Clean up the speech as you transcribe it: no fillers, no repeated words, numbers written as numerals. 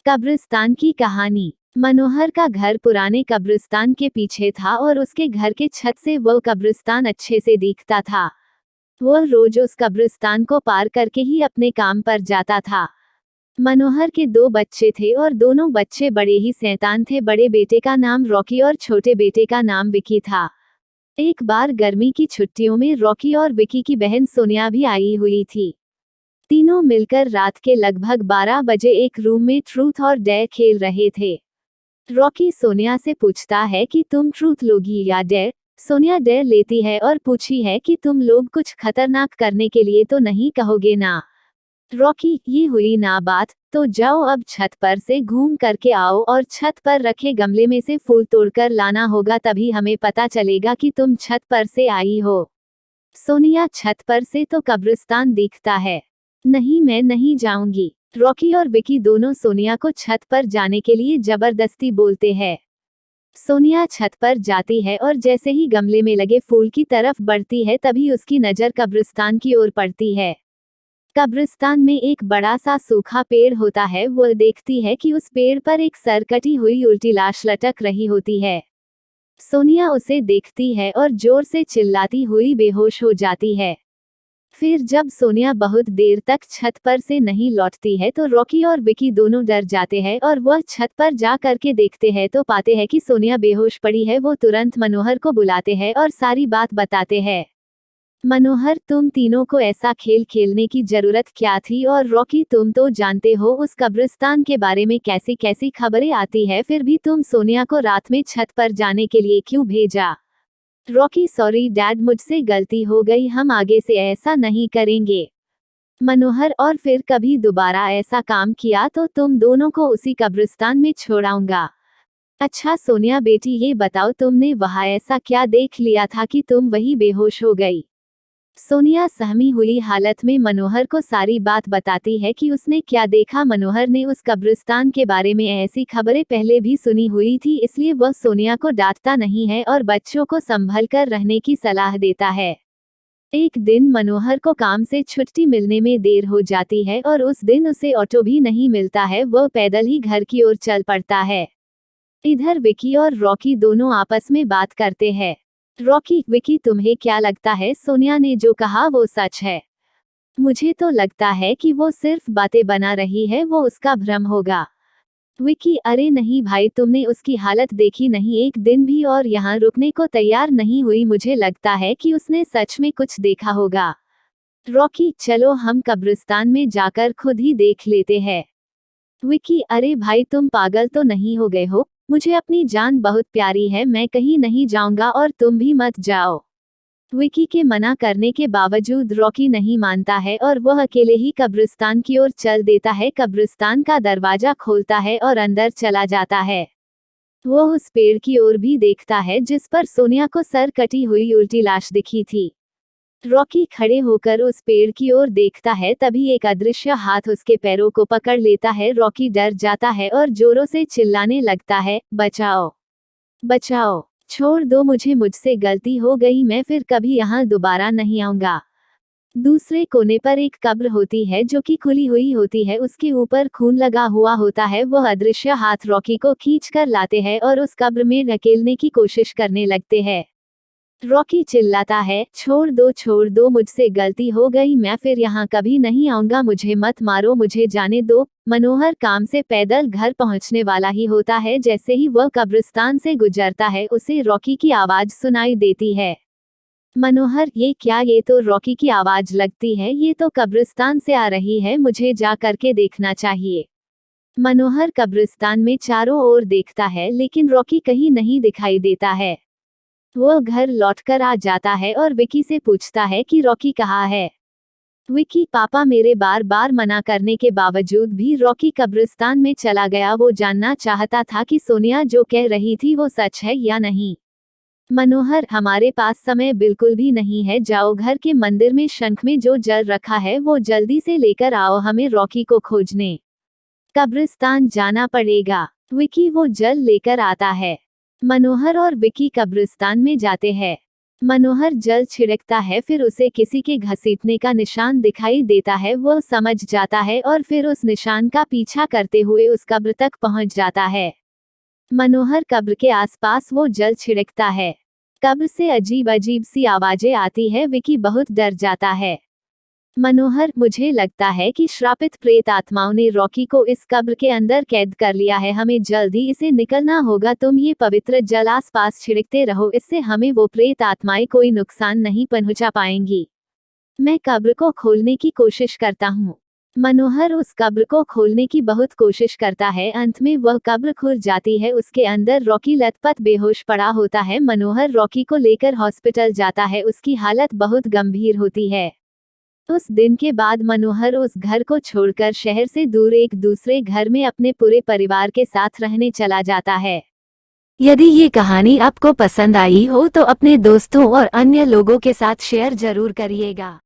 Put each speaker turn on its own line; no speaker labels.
कब्रिस्तान की कहानी। मनोहर का घर पुराने कब्रिस्तान के पीछे था और उसके घर के छत से वो कब्रिस्तान अच्छे से दिखता था। वह रोज उस कब्रिस्तान को पार करके ही अपने काम पर जाता था। मनोहर के दो बच्चे थे और दोनों बच्चे बड़े ही शैतान थे। बड़े बेटे का नाम रॉकी और छोटे बेटे का नाम विकी था। एक बार गर्मी की छुट्टियों में रॉकी और विकी की बहन सोनिया भी आई हुई थी। तीनों मिलकर रात के लगभग 12 बजे एक रूम में ट्रूथ और डेयर खेल रहे थे। रॉकी सोनिया से पूछता है कि तुम ट्रूथ लोगी या डेयर। सोनिया डेयर लेती है और पूछी है कि तुम लोग कुछ खतरनाक करने के लिए तो नहीं कहोगे ना। रॉकी, ये हुई ना बात, तो जाओ अब छत पर से घूम करके आओ और छत पर रखे गमले में से फूल तोड़कर लाना होगा, तभी हमें पता चलेगा कि तुम छत पर से आई हो। सोनिया, छत पर से तो कब्रिस्तान दिखता है। नहीं, मैं नहीं जाऊंगी। रॉकी और विकी दोनों सोनिया को छत पर जाने के लिए जबरदस्ती बोलते हैं। सोनिया छत पर जाती है और जैसे ही गमले में लगे फूल की तरफ बढ़ती है तभी उसकी नजर कब्रिस्तान की ओर पड़ती है। कब्रिस्तान में एक बड़ा सा सूखा पेड़ होता है। वो देखती है कि उस पेड़ पर एक सर कटी हुई उल्टी लाश लटक रही होती है। सोनिया उसे देखती है और जोर से चिल्लाती हुई बेहोश हो जाती है। फिर जब सोनिया बहुत देर तक छत पर से नहीं लौटती है तो रॉकी और विकी दोनों डर जाते हैं और वह छत पर जा करके देखते हैं तो पाते हैं कि सोनिया बेहोश पड़ी है। वो तुरंत मनोहर को बुलाते हैं और सारी बात बताते हैं। मनोहर, तुम तीनों को ऐसा खेल खेलने की जरूरत क्या थी? और रॉकी, तुम तो जानते हो उस कब्रिस्तान के बारे में कैसी कैसी खबरें आती है, फिर भी तुम सोनिया को रात में छत पर जाने के लिए क्यों भेजा? रॉकी, सॉरी डैड, मुझसे गलती हो गई, हम आगे से ऐसा नहीं करेंगे। मनोहर, और फिर कभी दोबारा ऐसा काम किया तो तुम दोनों को उसी कब्रिस्तान में छोड़ाऊंगा। अच्छा सोनिया बेटी, ये बताओ तुमने वहां ऐसा क्या देख लिया था कि तुम वही बेहोश हो गई? सोनिया सहमी हुई हालत में मनोहर को सारी बात बताती है कि उसने क्या देखा। मनोहर ने उस कब्रिस्तान के बारे में ऐसी खबरें पहले भी सुनी हुई थी, इसलिए वह सोनिया को डांटता नहीं है और बच्चों को संभल कर रहने की सलाह देता है। एक दिन मनोहर को काम से छुट्टी मिलने में देर हो जाती है और उस दिन उसे ऑटो भी नहीं मिलता है। वह पैदल ही घर की ओर चल पड़ता है। इधर विकी और रॉकी दोनों आपस में बात करते हैं। रॉकी, विकी, तुम्हें क्या लगता है सोनिया ने जो कहा वो सच है? मुझे तो लगता है कि वो सिर्फ बातें बना रही है, वो उसका भ्रम होगा। विकी, अरे नहीं भाई, तुमने उसकी हालत देखी नहीं, एक दिन भी और यहाँ रुकने को तैयार नहीं हुई। मुझे लगता है कि उसने सच में कुछ देखा होगा। रॉकी, चलो हम कब्रिस्तान में जाकर खुद ही देख लेते हैं। विकी, अरे भाई, तुम पागल तो नहीं हो गए हो? मुझे अपनी जान बहुत प्यारी है, मैं कहीं नहीं जाऊंगा और तुम भी मत जाओ। विकी के मना करने के बावजूद रॉकी नहीं मानता है और वह अकेले ही कब्रिस्तान की ओर चल देता है। कब्रिस्तान का दरवाजा खोलता है और अंदर चला जाता है। वो उस पेड़ की ओर भी देखता है जिस पर सोनिया को सर कटी हुई उल्टी लाश दिखी थी। रॉकी खड़े होकर उस पेड़ की ओर देखता है, तभी एक अदृश्य हाथ उसके पैरों को पकड़ लेता है। रॉकी डर जाता है और जोरों से चिल्लाने लगता है, बचाओ, बचाओ, छोड़ दो मुझे, मुझसे गलती हो गई, मैं फिर कभी यहाँ दोबारा नहीं आऊंगा। दूसरे कोने पर एक कब्र होती है जो कि खुली हुई होती है, उसके ऊपर खून लगा हुआ होता है। वह अदृश्य हाथ रॉकी को खींच कर लाते हैं और उस कब्र में धकेलने की कोशिश करने लगते हैं। रॉकी चिल्लाता है, छोड़ दो, मुझसे गलती हो गई, मैं फिर यहाँ कभी नहीं आऊंगा, मुझे मत मारो, मुझे जाने दो। मनोहर काम से पैदल घर पहुँचने वाला ही होता है। जैसे ही वह कब्रिस्तान से गुजरता है उसे रॉकी की आवाज सुनाई देती है। मनोहर, ये क्या? ये तो रॉकी की आवाज लगती है, ये तो कब्रिस्तान से आ रही है, मुझे जा करके देखना चाहिए। मनोहर कब्रिस्तान में चारों ओर देखता है लेकिन रॉकी कहीं नहीं दिखाई देता है। वो घर लौटकर आ जाता है और विकी से पूछता है कि रॉकी कहाँ है। विकी, पापा, मेरे बार बार मना करने के बावजूद भी रॉकी कब्रिस्तान में चला गया। वो जानना चाहता था कि सोनिया जो कह रही थी वो सच है या नहीं। मनोहर, हमारे पास समय बिल्कुल भी नहीं है, जाओ घर के मंदिर में शंख में जो जल रखा है वो जल्दी से लेकर आओ, हमें रॉकी को खोजने कब्रिस्तान जाना पड़ेगा। विकी वो जल लेकर आता है। मनोहर और विकी कब्रिस्तान में जाते हैं। मनोहर जल छिड़कता है, फिर उसे किसी के घसीटने का निशान दिखाई देता है। वो समझ जाता है और फिर उस निशान का पीछा करते हुए उस कब्र तक पहुंच जाता है। मनोहर कब्र के आसपास वो जल छिड़कता है। कब्र से अजीब अजीब सी आवाजें आती है। विकी बहुत डर जाता है। मनोहर, मुझे लगता है कि श्रापित प्रेत आत्माओं ने रॉकी को इस कब्र के अंदर कैद कर लिया है। हमें जल्दी इसे निकलना होगा। तुम ये पवित्र जल आस पास छिड़कते रहो, इससे हमें वो प्रेत आत्माएं कोई नुकसान नहीं पहुंचा पाएंगी। मैं कब्र को खोलने की कोशिश करता हूँ। मनोहर उस कब्र को खोलने की बहुत कोशिश करता है। अंत में वह कब्र खुल जाती है। उसके अंदर रॉकी लथपथ बेहोश पड़ा होता है। मनोहर रॉकी को लेकर हॉस्पिटल जाता है। उसकी हालत बहुत गंभीर होती है। उस दिन के बाद मनोहर उस घर को छोड़कर शहर से दूर एक दूसरे घर में अपने पूरे परिवार के साथ रहने चला जाता है। यदि ये कहानी आपको पसंद आई हो तो अपने दोस्तों और अन्य लोगों के साथ शेयर जरूर करिएगा।